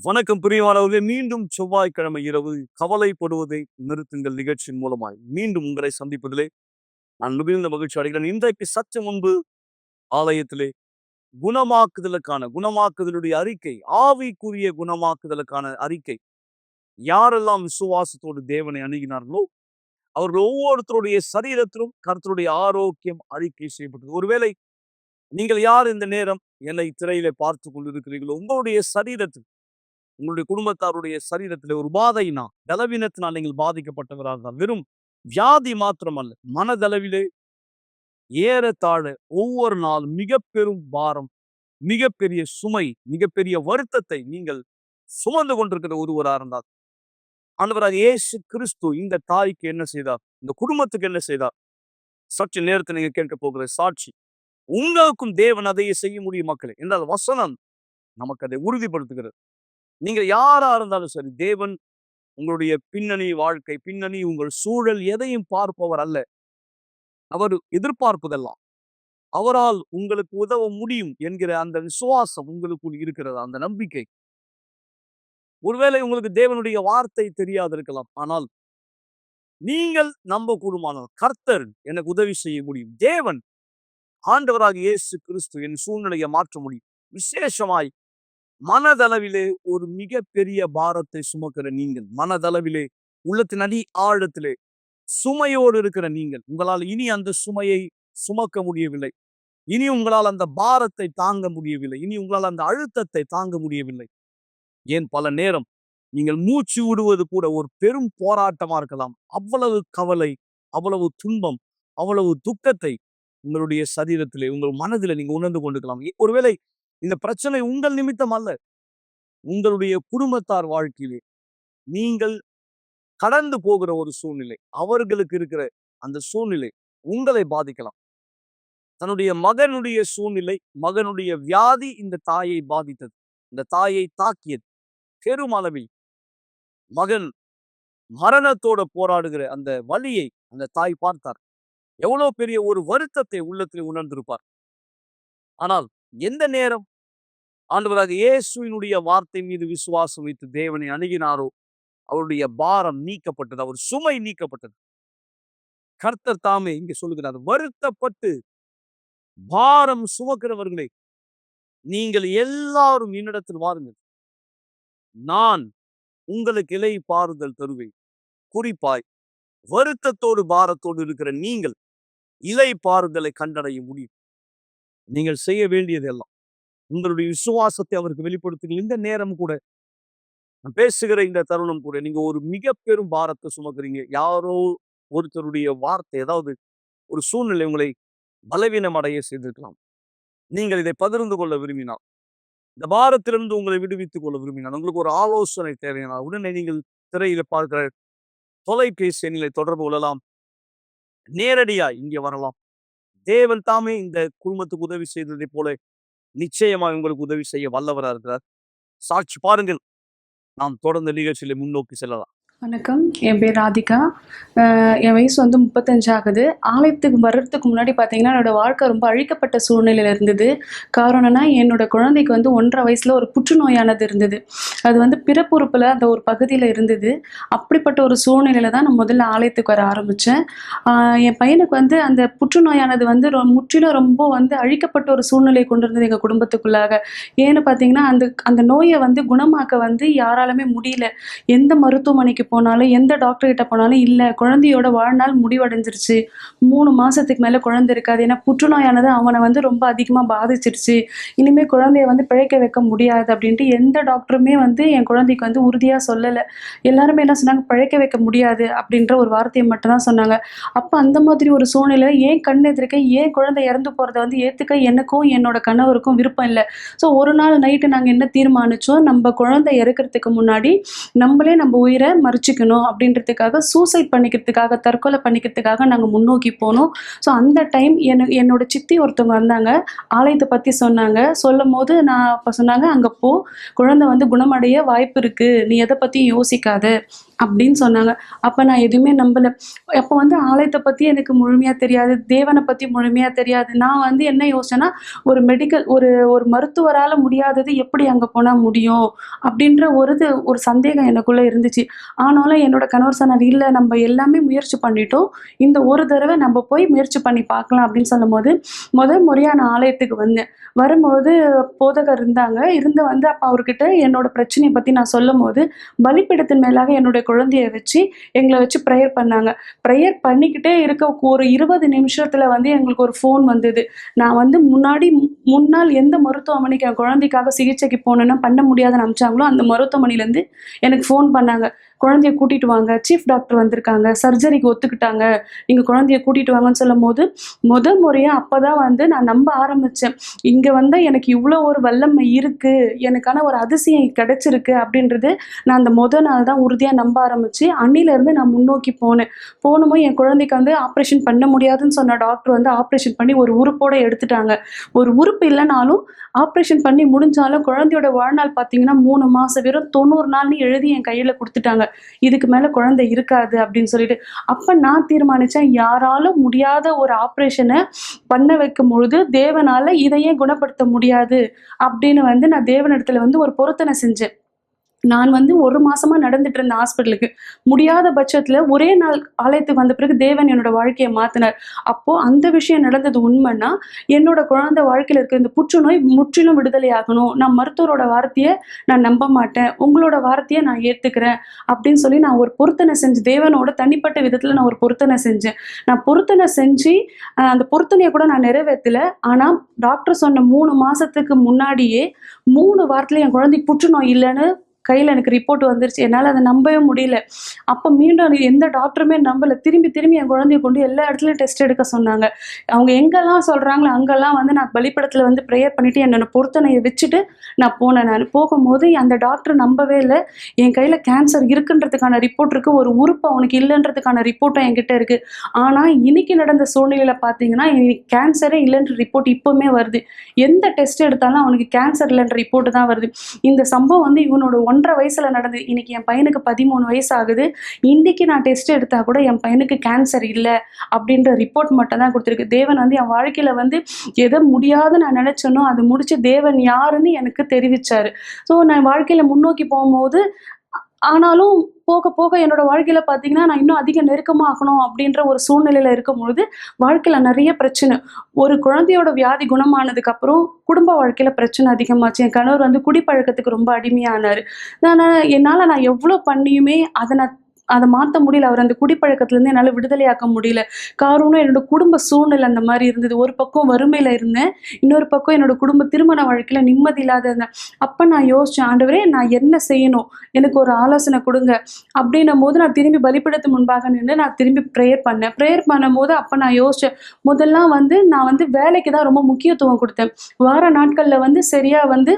வணக்கம் பிரியமானவர்களே, மீண்டும் செவ்வாய்க்கிழமை இரவு கவலைப்படுவதை நிறுத்துங்கள் நிகழ்ச்சியின் மூலமாய் மீண்டும் உங்களை சந்திப்பதிலே நான் மிகுந்த மகிழ்ச்சி அடைகிறேன். இன்றைக்கு சற்று முன்பு ஆலயத்திலே குணமாக்குதலுடைய அறிக்கை, ஆவிக்குரிய குணமாக்குதலுக்கான அறிக்கை, யாரெல்லாம் விசுவாசத்தோடு தேவனை அணுகினார்களோ அவர்கள் ஒவ்வொருத்தருடைய சரீரத்திலும் கர்த்தருடைய ஆரோக்கியம் அறிக்கை செய்யப்பட்டது. ஒருவேளை நீங்கள் யார் இந்த நேரம் என்னை திரையிலே பார்த்து கொண்டிருக்கிறீர்களோ, உங்களுடைய சரீரத்தில், உங்களுடைய குடும்பத்தாருடைய சரீரத்தில் ஒரு பாதையினால், பலவீனத்தினால் நீங்கள் பாதிக்கப்பட்டவராக இருந்தால், வெறும் வியாதி மாத்திரமல்ல, மனதளவிலே ஏறத்தாழ ஒவ்வொரு நாள் மிக பெரும் பாரம், மிகப்பெரிய சுமை, மிகப்பெரிய வருத்தத்தை நீங்கள் சுமந்து கொண்டிருக்கிற ஒருவராக இருந்தால், ஆண்டவராக இயேசு கிறிஸ்து இந்த தாய்க்கு என்ன செய்தார், இந்த குடும்பத்துக்கு என்ன செய்தார், சற்று நேரத்தை நீங்க கேட்க போகிற சாட்சி. உங்களுக்கும் தேவன் அதையே செய்ய முடியும் மக்களே என்றால் வசனம் நமக்கு அதை உறுதிப்படுத்துகிறது. நீங்க யாரா இருந்தாலும் சரி, தேவன் உங்களுடைய பின்னணி, வாழ்க்கை பின்னணி, உங்கள் சூழல் எதையும் பார்ப்பவர் அல்ல. அவர் எதிர்பார்ப்பதெல்லாம் அவரால் உங்களுக்கு உதவ முடியும் என்கிற அந்த விசுவாசம் உங்களுக்குள் இருக்கிறது, அந்த நம்பிக்கை. ஒருவேளை உங்களுக்கு தேவனுடைய வார்த்தை தெரியாது இருக்கலாம், ஆனால் நீங்கள் நம்ப கூடுமானால் கர்த்தர் எனக்கு உதவி செய்ய முடியும், தேவன் ஆண்டவராக இயேசு கிறிஸ்து என் சூழ்நிலையை மாற்ற முடியும். விசேஷமாய் மனதளவிலே ஒரு மிக பெரிய பாரத்தை சுமக்கிற நீங்கள், மனதளவிலே உள்ளத்தின் அடி ஆழத்திலே சுமையோடு இருக்கிற நீங்கள், உங்களால் இனி அந்த சுமையை சுமக்க முடியவில்லை, இனி உங்களால் அந்த பாரத்தை தாங்க முடியவில்லை, இனி உங்களால் அந்த அழுத்தத்தை தாங்க முடியவில்லை. ஏன் பல நேரம் நீங்கள் மூச்சு விடுவது கூட ஒரு பெரும் போராட்டமா இருக்கலாம். அவ்வளவு கவலை, அவ்வளவு துன்பம், அவ்வளவு துக்கத்தை உங்களுடைய சரீரத்திலே, உங்கள் மனதிலே நீங்க உணர்ந்து கொண்டிருக்கலாம். ஒருவேளை இந்த பிரச்சனை உங்கள் நிமித்தம் அல்ல, உங்களுடைய குடும்பத்தார் வாழ்க்கையிலே நீங்கள் கடந்து போகிற ஒரு சூழ்நிலை, அவர்களுக்கு இருக்கிற அந்த சூழ்நிலை உங்களை பாதிக்கலாம். தன்னுடைய மகனுடைய சூழ்நிலை, மகனுடைய வியாதி இந்த தாயை பாதித்தது, இந்த தாயை தாக்கியது பெருமளவில். மகன் மரணத்தோட போராடுகிற அந்த வலியை அந்த தாய் பார்த்தார். எவ்வளவு பெரிய ஒரு வருத்தத்தை உள்ளத்தில் உணர்ந்திருப்பார். ஆனால் எந்த நேரம் ஆண்டவராக இயேசுவினுடைய வார்த்தை மீது விசுவாசம் வைத்து தேவனை அணுகினாரோ, அவருடைய பாரம் நீக்கப்பட்டது, அவர் சுமை நீக்கப்பட்டது. கர்த்தர் தாமே இங்கே சொல்லுகிறார், வருத்தப்பட்டு பாரம் சுமக்கிறவர்களே, நீங்கள் எல்லாரும் என்னிடத்தில் வாருங்கள், நான் உங்களுக்கு இலை பாறுதல் தருவேன். குறிப்பாய் வருத்தத்தோடு பாரத்தோடு இருக்கிற நீங்கள் இலை பாறுதலை கண்டடைய முடியும். நீங்கள் செய்ய வேண்டியது எல்லாம் உங்களுடைய விசுவாசத்தை அவருக்கு வெளிப்படுத்துங்கள். இந்த நேரம் கூட, பேசுகிற இந்த தருணம் கூட, நீங்க ஒரு மிக பெரும் பாரத்தை சுமக்கிறீங்க. யாரோ ஒருத்தருடைய வார்த்தை, ஏதாவது ஒரு சூழ்நிலை உங்களை பலவீனம் அடைய செய்திருக்கலாம். நீங்கள் இதை பகிர்ந்து கொள்ள விரும்பினால், இந்த பாரத்திலிருந்து உங்களை விடுவித்துக் கொள்ள விரும்பினால், உங்களுக்கு ஒரு ஆலோசனை தேவையானால், உடனே நீங்கள் திரையில பார்க்கிற தொலைபேசி எண்ணிலை தொடர்பு கொள்ளலாம். நேரடியாய் இங்கே வரலாம். தேவன் தாமே இந்த குடும்பத்துக்கு உதவி செய்ததை போல நிச்சயமாக உங்களுக்கு உதவி செய்ய வல்லவராக இருக்கிறார். சாட்சி பாருங்கள். நாம் தொடர்ந்து நிகழ்ச்சியில முன்னோக்கி செல்லலாம். வணக்கம், என் பேர் ராதிகா. என் வயசு 35 ஆகுது. ஆலயத்துக்கு வர்றதுக்கு முன்னாடி பார்த்தீங்கன்னா என்னோடய வாழ்க்கை ரொம்ப அழிக்கப்பட்ட சூழ்நிலையில் இருந்தது. காரணம்னா, என்னோட குழந்தைக்கு 1.5 வயசில் ஒரு புற்றுநோயானது இருந்தது. அது பிறப்புறுப்பில் அந்த ஒரு பகுதியில் இருந்தது. அப்படிப்பட்ட ஒரு சூழ்நிலையில் தான் நான் முதல்ல ஆலயத்துக்கு வர ஆரம்பித்தேன். என் பையனுக்கு அந்த புற்றுநோயானது முற்றிலும் ரொம்ப அழிக்கப்பட்ட ஒரு சூழ்நிலையை கொண்டு இருந்தது எங்கள் குடும்பத்துக்குள்ளாக. ஏன்னு பார்த்தீங்கன்னா, அந்த நோயை குணமாக்க யாராலுமே முடியல. எந்த மருத்துவமனைக்கு போனாலும், எந்த டாக்டர் கிட்ட போனாலும், இல்லை குழந்தையோட வாழ்நாள் முடிவடைஞ்சிருச்சு, 3 மாசத்துக்கு மேல குழந்தை இருக்காது, ஏன்னா புற்றுநோயானது அவனை ரொம்ப அதிகமா பாதிச்சிருச்சு, இனிமே குழந்தைய பிழைக்க வைக்க முடியாது அப்படின்ட்டு எந்த டாக்டருமே என் குழந்தைக்கு உறுதியா சொல்லலை. எல்லாருமே என்ன சொன்னாங்க, பிழைக்க வைக்க முடியாது அப்படின்ற ஒரு வார்த்தையை மட்டும்தான் சொன்னாங்க. அப்போ அந்த மாதிரி ஒரு சூழ்நிலை ஏன் கண் எதிர்க்க ஏன் குழந்தை இறந்து போறதை ஏத்துக்க எனக்கும் என்னோட கணவருக்கும் விருப்பம் இல்லை. ஸோ ஒரு நாள் நைட்டு நாங்கள் என்ன தீர்மானிச்சோம், நம்ம குழந்தை இறக்கிறதுக்கு முன்னாடி நம்மளே நம்ம உயிரை மறிச்சிக்கணும் அப்படின்றதுக்காக, சூசைட் பண்ணிக்கிறதுக்காக, தற்கொலை பண்ணிக்கிறதுக்காக நாங்கள் முன்னோக்கி போனோம். ஸோ அந்த டைம் என்னோட சித்தி ஒருத்தவங்க வந்தாங்க, ஆலயத்தை பற்றி சொன்னாங்க. சொல்லும் போது நான் அப்போ சொன்னாங்க, அங்கே போ, குழந்தை குணமடைய வாய்ப்பு இருக்குது, நீ எதை பற்றியும் யோசிக்காத அப்படின்னு சொன்னாங்க. அப்ப நான் எதுவுமே நம்பல. அப்போ வந்து ஆலயத்த பத்தி எனக்கு முழுமையா தெரியாது. தேவன பத்தி முழுமையா தெரியாது. நான் வந்து என்ன யோசிச்சேன்னா, ஒரு ஒரு மருத்துவரால முடியாதது எப்படி அங்க போனா முடியும்? அப்படின்ற ஒரு சந்தேகம் எனக்குள்ள இருந்துச்சு. ஆனாலும் என்னோட கணவர் சொன்னாரு, "இல்ல நம்ப எல்லாமே முயற்சி பண்ணிட்டோம். இந்த ஒரு தடவ நம்ப போய் முயற்சி பண்ணி பார்க்கலாம்." அப்படின்னு சொல்லும்போது, முதல் முறையா நான் ஆலயத்துக்கு வந்தேன். வரும்பொழுது போதகர் இருந்தாங்க. வந்து அப்ப அவர்கிட்ட என்னோட பிரச்சனைய பத்தி நான் சொல்லும்போது, பலிபீடத்தின் மேலாக என்னுடைய குழந்தைய வச்சு, எங்கள வச்சு பிரேயர் பண்ணாங்க. பிரேயர் பண்ணிக்கிட்டே இருக்க ஒரு 20 நிமிஷத்துல வந்து எங்களுக்கு ஒரு ஃபோன் வந்தது. நான் வந்து முன்னாள் எந்த மருத்துவமனைக்கு என் குழந்தைக்காக சிகிச்சைக்கு போணும்னா பண்ண முடியாதுன்னு அனுப்பிச்சாங்களோ, அந்த மருத்துவமனையிலேருந்து எனக்கு ஃபோன் பண்ணாங்க. "குழந்தைய கூட்டிட்டு வாங்க. சீஃப் டாக்டர் வந்திருக்காங்க. சர்ஜரிக்கு ஒத்துக்கிட்டாங்க. நீங்க குழந்தைய கூட்டிட்டு வாங்கன்னு" சொல்லும்போது, முறையா அப்பதான் வந்து நான் நம்ப ஆரம்பிச்சேன். இங்க வந்து எனக்கு இவ்ளோ ஒரு வல்லமை இருக்கு. எனக்கான ஒரு அதிசயம் கிடைச்சிருக்கு அப்படின்றது நான் அந்த நாள் தான் உறுதியா நம்ப ஆரம்பிச்சு, அன்னிலருந்து நான் முன்னோக்கி போனேன். போனமும் என் குழந்தைக்கு வந்து ஆப்ரேஷன் பண்ண முடியாதுன்னு சொன்ன டாக்டர் வந்து ஆப்ரேஷன் பண்ணி ஒரு உறுப்போட எடுத்துட்டாங்க. ஒரு உறுப்பு இல்லனாலும் ஆப்ரேஷன் பண்ணி முடிஞ்சாலும் குழந்தையோட வாழ்நாள் பார்த்தீங்கன்னா 3 மாசம். வெறும் 90 நாள்னு எழுதி என் கையில குடுத்துட்டாங்க. இதுக்கு மேல குழந்தை இருக்காது அப்படின்னு சொல்லிட்டு. அப்ப நான் தீர்மானிச்சேன், யாராலும் முடியாத ஒரு ஆப்ரேஷன பண்ண வைக்கும்பொழுது, தேவனால இத ஏன் குணப்படுத்த முடியாது? அப்படின்னு வந்து நான் தேவனிடத்துல வந்து ஒரு பொருத்தனை செஞ்சேன். நான் வந்து 1 மாசமா நடந்துட்டு இருந்தேன் ஹாஸ்பிட்டலுக்கு. முடியாத பட்சத்துல ஒரே நாள் ஆலயத்துக்கு வந்த பிறகு தேவன் என்னோட வாழ்க்கைய மாத்துனார். அப்போ அந்த விஷயம் நடந்தது உண்மைன்னா, என்னோட குழந்தை வாழ்க்கையில இருக்க இந்த புற்றுநோய் முற்றிலும் விடுதலையாகணும். நான் மருத்துவரோட வார்த்தைய நான் நம்ப மாட்டேன். உங்களோட வார்த்தைய நான் ஏத்துக்கிறேன். அப்படின்னு சொல்லி நான் ஒரு பொருத்தனை செஞ்சு தேவனோட தனிப்பட்ட விதத்துல நான் ஒரு பொருத்தனை செஞ்சேன். நான் பொருத்தனை செஞ்சு அந்த பொருத்தனைய கூட நான் நிறைவேத்தல. ஆனா டாக்டர் சொன்ன 3 மாசத்துக்கு முன்னாடியே 3 வாரத்துல என் குழந்தைக்கு புற்றுநோய் இல்லன்னு கையில எனக்கு ரிப்போர்ட் வந்துருச்சு. என்னால அத நம்பவே முடியல. அப்ப மீண்டும் எந்த டாக்டருமே நம்பல. திரும்பி திரும்பி என் குழந்தைய கொண்டு எல்லா இடத்துலயும் டெஸ்ட் எடுக்க சொன்னாங்க. அவங்க எங்கெல்லாம் சொல்றாங்களோ அங்கெல்லாம் வந்து நான் பலிபீடத்துல வந்து பிரேயர் பண்ணிட்டு என்னோட பொருத்தனைய வச்சுட்டு நான் போனேன் நானு. போகும்போது அந்த டாக்டர் நம்பவே இல்ல. என் கையில கேன்சர் இருக்குன்றதுக்கான ரிப்போர்ட் இருக்கு. ஒரு உறுப்பு அவனுக்கு இல்லன்றதுக்கான ரிப்போர்ட்டும் என்கிட்ட இருக்கு. ஆனா இன்னைக்கு நடந்த சூழ்நிலையில பார்த்தீங்கன்னா, எனக்கு கேன்சரே இல்லன்ற ரிப்போர்ட் இப்பவுமே வருது. எந்த டெஸ்ட் எடுத்தாலும் அவனுக்கு கேன்சர் இல்லன்ற ரிப்போர்ட் தான் வருது. இந்த சம்பவம் வந்து இவனோட 1 1/2 வயசுல நடந்தது. இன்னைக்கு என் பையனுக்கு 13 வயசு ஆகுது. இன்னைக்கு நான் டெஸ்ட் எடுத்தா கூட என் பையனுக்கு கேன்சர் இல்ல அப்படின்ற ரிப்போர்ட் மட்டும் தான் குடுத்திருக்கு. தேவன் வந்து என் வாழ்க்கையில வந்து எத முடியாதுன்னு நான் நினைச்சேனோ, அது முடிச்சு தேவன் யாருன்னு எனக்கு தெரிவிச்சாரு. ஸோ நான் வாழ்க்கையில முன்னோக்கி போம்போது ஆனாலும் போக போக என்னோட வாழ்க்கையில பார்த்தீங்கன்னா, நான் இன்னும் அதிக நெருக்கமாகணும் அப்படின்ற ஒரு சூழ்நிலையில இருக்கும்பொழுது, வாழ்க்கையில நெறைய பிரச்சனை. ஒரு குழந்தையோட வியாதி குணமானதுக்கு அப்புறம், குடும்ப வாழ்க்கையில பிரச்சனை அதிகமாச்சு. என் கணவர் வந்து குடிப்பழக்கத்துக்கு ரொம்ப அடிமையானாரு. நான் எவ்ளோ பண்ணியுமே அத மாத்த முடியல. அவர் அந்த குடிப்பழக்கத்துலருந்து என்னால விடுதலையாக்க முடியல. காரணம் என்னோட குடும்ப சூழ்நிலை அந்த மாரி இருந்தது. ஒரு பக்கம் வறுமையில இருந்தேன். இன்னொரு பக்கம் என்னோட திருமண வாழ்க்கையில நிம்மதி இல்லாத இருந்தேன். அப்ப நான் யோசிச்சேன், "ஆண்டவரே நான் என்ன செய்யணும்? எனக்கு ஒரு ஆலோசனை குடுங்க." அப்படின்னும்போது நான் திரும்பி பலிபீடத்து முன்பாக நின்னு நான் திரும்பி பிரேயர் பண்ணேன். பிரேயர் பண்ணும்போது அப்ப நான் யோசிச்சேன். முதல்லாம் வந்து நான் வந்து வேலைக்கு தான் ரொம்ப முக்கியத்துவம் குடுத்தேன். வார நாட்கள்ல வந்து சரியா வந்து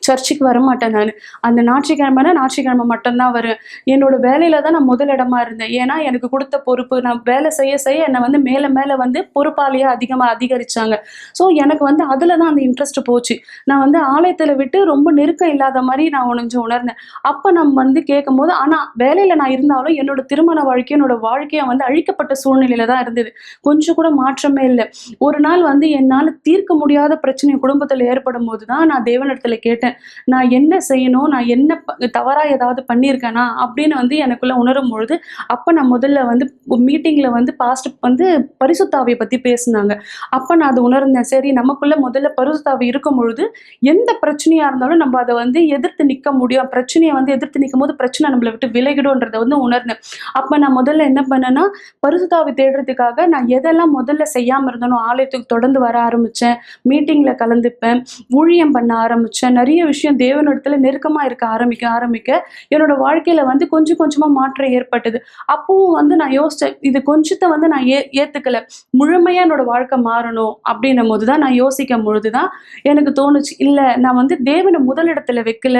சர்ச்சுக்கு வரமாட்டேன் நானு. அந்த ஞாயிற்றுக்கிழமை மட்டும் தான் வருவேன். என்னோட வேலையில தான் நான் முதலிடமா இருந்தேன். ஏன்னா, எனக்கு குடுத்த பொறுப்பு நான் வேலை செய்ய செய்ய என்ன வந்து மேல மேல வந்து பொறுப்பாளியா அதிகரிச்சாங்க. ஸோ எனக்கு வந்து அதுல தான் அந்த இன்ட்ரெஸ்ட் போச்சு. நான் வந்து ஆலயத்துல விட்டு ரொம்ப நெருக்கம் இல்லாத மாரி நான் கொஞ்சம் உணர்ந்தேன். அப்ப நம்ம வந்து கேட்கும்போது ஆனா வேலையில நான் இருந்தாலும் என்னோட திருமண வாழ்க்கையும், என்னோட வாழ்க்கையும் வந்து அழிக்கப்பட்ட சூழ்நிலையில தான் இருந்தது. கொஞ்சம் கூட மாற்றமே இல்ல. ஒரு நாள் வந்து என்னால தீர்க்க முடியாத பிரச்சனை குடும்பத்துல ஏற்படும்போது தான் நான் தேவனிடத்துல கேட்டேன். நான் என்ன செய்யணும்? நான் என்ன தவறா ஏதாவது பண்ணியிருக்கேனா? அப்படின்னு வந்து எனக்குள்ள உணரும்பொழுது, அப்ப நான் முதல்ல வந்து மீட்டிங்ல வந்து பாஸ்டர் வந்து பரிசுத்த ஆவிய பத்தி பேசுனாங்க. அப்ப நான் அத உணர்ந்தேன். சரி நமக்குள்ள முதல்ல பரிசுத்த ஆவி இருக்கும் பொழுது, எந்த பிரச்சனையா இருந்தாலும் நம்ம அத வந்து எதிர்த்து நிக்க முடியும். பிரச்சனைய வந்து எதிர்த்து நிக்கும்போது பிரச்சனை நம்மள விட்டு விலகிடும்ன்றத வந்து உணர்ந்தேன். அப்ப நான் முதல்ல என்ன பண்ணேன்னா, பரிசுத்த ஆவி தேடுறதுக்காக நான் எதெல்லாம் முதல்ல செய்யாம இருந்தேனோ, ஆலயத்துக்கு தொடர்ந்து வர ஆரம்பிச்சேன். மீட்டிங்ல கலந்துப்பேன். ஊழியம் பண்ண ஆரம்பிச்சேன். நெறைய விஷயம் தேவனிடத்துல நெருக்கமா இருக்க ஆரம்பிக்க என்னோட வாழ்க்கையில வந்து கொஞ்சம் கொஞ்சமா மாற்றம் ஏற்பட்டது. அப்பவும் வந்து நான் யோசிச்சேன். இது கொஞ்சத்த வந்து நான் ஏத்துக்கல. முழுமையா என்னோட வாழ்க்கை மாறணும் அப்படின்னும்போது தான் நான் யோசிக்கும் பொழுது தான் எனக்கு தோணுச்சு. இல்ல நான் வந்து தேவன முதலிடத்துல வைக்கல.